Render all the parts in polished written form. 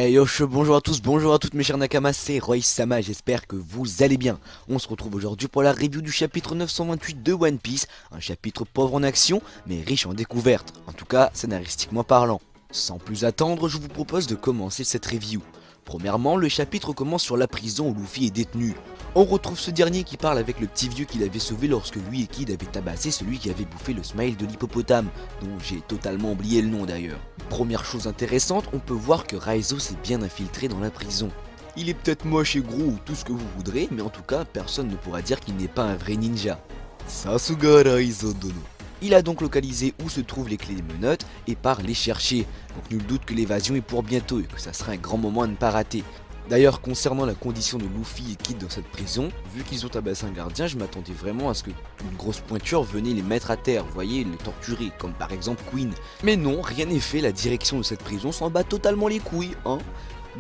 Hey yosh, bonjour à tous, bonjour à toutes mes chers Nakamas, c'est Roy-sama, j'espère que vous allez bien. On se retrouve aujourd'hui pour la review du chapitre 928 de One Piece, un chapitre pauvre en action, mais riche en découvertes, en tout cas scénaristiquement parlant. Sans plus attendre, je vous propose de commencer cette review. Premièrement, le chapitre commence sur la prison où Luffy est détenu. On retrouve ce dernier qui parle avec le petit vieux qu'il avait sauvé lorsque lui et Kid avaient tabassé celui qui avait bouffé le smile de l'hippopotame, dont j'ai totalement oublié le nom d'ailleurs. Première chose intéressante, on peut voir que Raizo s'est bien infiltré dans la prison. Il est peut-être moche et gros ou tout ce que vous voudrez, mais en tout cas, personne ne pourra dire qu'il n'est pas un vrai ninja. Sasuga Raizo Dono. Il a donc localisé où se trouvent les clés des menottes et part les chercher, donc nul doute que l'évasion est pour bientôt et que ça sera un grand moment à ne pas rater. D'ailleurs, concernant la condition de Luffy et Kid dans cette prison, vu qu'ils ont tabassé un gardien, je m'attendais vraiment à ce qu'une grosse pointure venait les mettre à terre, vous voyez, les torturer, comme par exemple Queen. Mais non, rien n'est fait, la direction de cette prison s'en bat totalement les couilles, hein.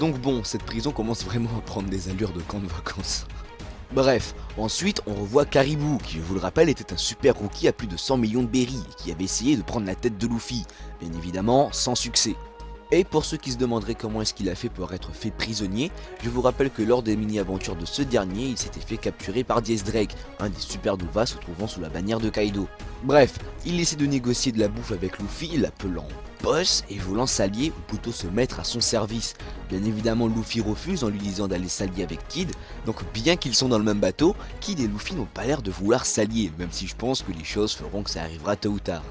Donc bon, cette prison commence vraiment à prendre des allures de camp de vacances. Bref, ensuite on revoit Caribou, qui je vous le rappelle était un super rookie à plus de 100 millions de berries, et qui avait essayé de prendre la tête de Luffy, bien évidemment sans succès. Et pour ceux qui se demanderaient comment est-ce qu'il a fait pour être fait prisonnier, je vous rappelle que lors des mini-aventures de ce dernier, il s'était fait capturer par Diez Drake, un des supernovas se trouvant sous la bannière de Kaido. Bref, il essaie de négocier de la bouffe avec Luffy, l'appelant boss et voulant s'allier ou plutôt se mettre à son service. Bien évidemment Luffy refuse en lui disant d'aller s'allier avec Kid, donc bien qu'ils sont dans le même bateau, Kid et Luffy n'ont pas l'air de vouloir s'allier, même si je pense que les choses feront que ça arrivera tôt ou tard.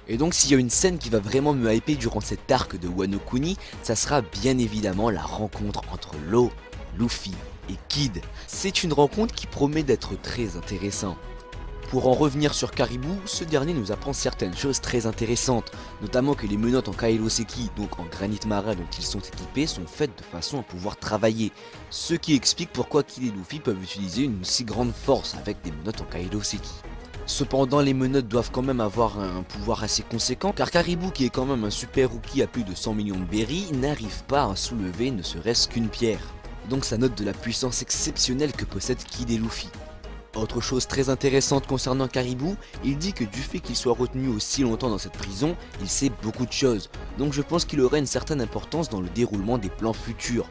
Et donc s'il y a une scène qui va vraiment me hyper durant cet arc de Wano Kuni, ça sera bien évidemment la rencontre entre Law, Luffy et Kid. C'est une rencontre qui promet d'être très intéressante. Pour en revenir sur Caribou, ce dernier nous apprend certaines choses très intéressantes, notamment que les menottes en Kairoseki, donc en granit marin dont ils sont équipés, sont faites de façon à pouvoir travailler, ce qui explique pourquoi Kid et Luffy peuvent utiliser une si grande force avec des menottes en Kairoseki. Cependant, les menottes doivent quand même avoir un pouvoir assez conséquent, car Caribou, qui est quand même un super rookie à plus de 100 millions de berries, n'arrive pas à soulever ne serait-ce qu'une pierre. Donc ça note de la puissance exceptionnelle que possèdent Kid et Luffy. Autre chose très intéressante concernant Caribou, il dit que du fait qu'il soit retenu aussi longtemps dans cette prison, il sait beaucoup de choses, donc je pense qu'il aurait une certaine importance dans le déroulement des plans futurs.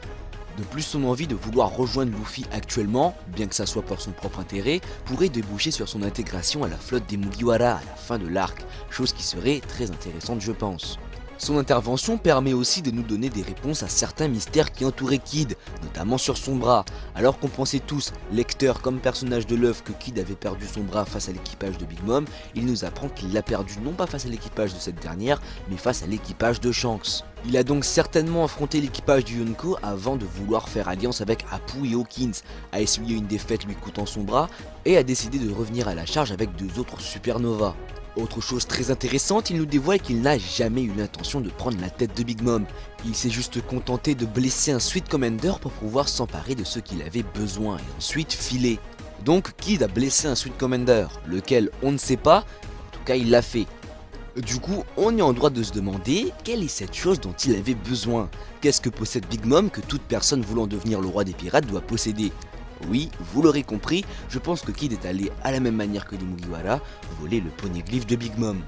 De plus, son envie de vouloir rejoindre Luffy actuellement, bien que ça soit pour son propre intérêt, pourrait déboucher sur son intégration à la flotte des Mugiwara à la fin de l'arc, chose qui serait très intéressante je pense. Son intervention permet aussi de nous donner des réponses à certains mystères qui entouraient Kid, notamment sur son bras. Alors qu'on pensait tous, lecteurs comme personnage de l'œuvre, que Kid avait perdu son bras face à l'équipage de Big Mom, il nous apprend qu'il l'a perdu non pas face à l'équipage de cette dernière, mais face à l'équipage de Shanks. Il a donc certainement affronté l'équipage du Yonko avant de vouloir faire alliance avec Apu et Hawkins, a essuyé une défaite lui coûtant son bras, et a décidé de revenir à la charge avec deux autres supernovas. Autre chose très intéressante, il nous dévoile qu'il n'a jamais eu l'intention de prendre la tête de Big Mom. Il s'est juste contenté de blesser un Sweet Commander pour pouvoir s'emparer de ce qu'il avait besoin et ensuite filer. Donc Kid a blessé un Sweet Commander, lequel on ne sait pas, en tout cas il l'a fait. Du coup, on est en droit de se demander quelle est cette chose dont il avait besoin. Qu'est-ce que possède Big Mom que toute personne voulant devenir le roi des pirates doit posséder? Oui, vous l'aurez compris, je pense que Kid est allé à la même manière que les Mugiwara voler le poneglyphe de Big Mom.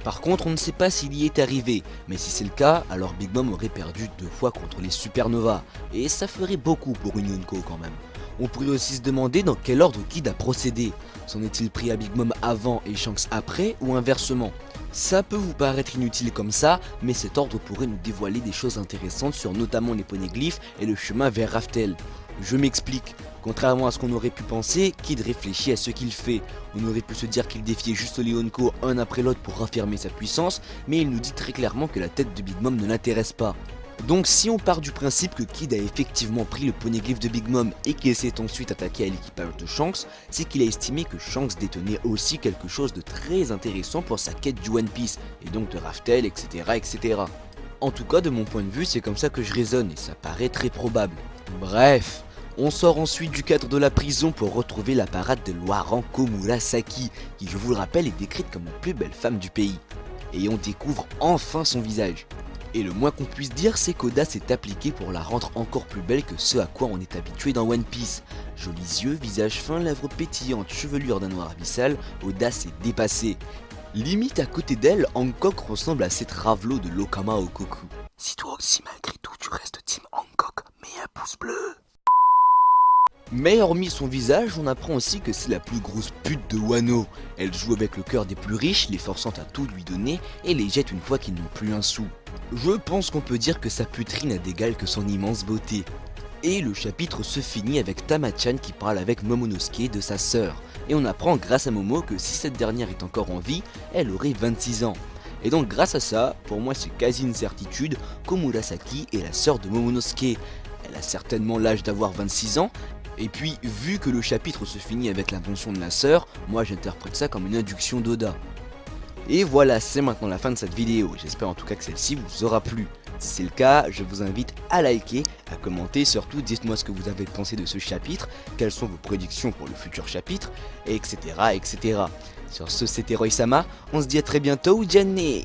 Par contre, on ne sait pas s'il y est arrivé, mais si c'est le cas, alors Big Mom aurait perdu 2 fois contre les supernovas, et ça ferait beaucoup pour une Yonko quand même. On pourrait aussi se demander dans quel ordre Kid a procédé. S'en est-il pris à Big Mom avant et Shanks après, ou inversement? Ça peut vous paraître inutile comme ça, mais cet ordre pourrait nous dévoiler des choses intéressantes sur notamment les poneglyphes et le chemin vers Raftel. Je m'explique. Contrairement à ce qu'on aurait pu penser, Kid réfléchit à ce qu'il fait. On aurait pu se dire qu'il défiait juste les Yonko un après l'autre pour affirmer sa puissance, mais il nous dit très clairement que la tête de Big Mom ne l'intéresse pas. Donc si on part du principe que Kid a effectivement pris le poneglyphe de Big Mom et qu'il s'est ensuite attaqué à l'équipage de Shanks, c'est qu'il a estimé que Shanks détenait aussi quelque chose de très intéressant pour sa quête du One Piece, et donc de Raftel, etc. En tout cas, de mon point de vue, c'est comme ça que je raisonne, et ça paraît très probable. Bref, on sort ensuite du cadre de la prison pour retrouver la parade de Loaranko Murasaki, qui je vous le rappelle est décrite comme la plus belle femme du pays. Et on découvre enfin son visage. Et le moins qu'on puisse dire, c'est qu'Oda s'est appliqué pour la rendre encore plus belle que ce à quoi on est habitué dans One Piece. Jolis yeux, visage fin, lèvres pétillantes, chevelure d'un noir abyssal, Oda s'est dépassé. Limite à côté d'elle, Hancock ressemble à cette Ravelo de Lokama Okoku. Si toi aussi malgré tout tu restes team Hancock, un pouce bleu. Mais hormis son visage, on apprend aussi que c'est la plus grosse pute de Wano. Elle joue avec le cœur des plus riches, les forçant à tout lui donner et les jette une fois qu'ils n'ont plus un sou. Je pense qu'on peut dire que sa puterie n'a d'égal que son immense beauté. Et le chapitre se finit avec Tama-chan qui parle avec Momonosuke de sa sœur. Et on apprend grâce à Momo que si cette dernière est encore en vie, elle aurait 26 ans. Et donc grâce à ça, pour moi c'est quasi une certitude qu'Omurasaki est la sœur de Momonosuke. Elle a certainement l'âge d'avoir 26 ans. Et puis, vu que le chapitre se finit avec l'invention de la sœur, moi j'interprète ça comme une induction d'Oda. Et voilà, c'est maintenant la fin de cette vidéo, j'espère en tout cas que celle-ci vous aura plu. Si c'est le cas, je vous invite à liker, à commenter, surtout dites-moi ce que vous avez pensé de ce chapitre, quelles sont vos prédictions pour le futur chapitre, etc. etc. Sur ce, c'était Roy Sama, on se dit à très bientôt, Janné.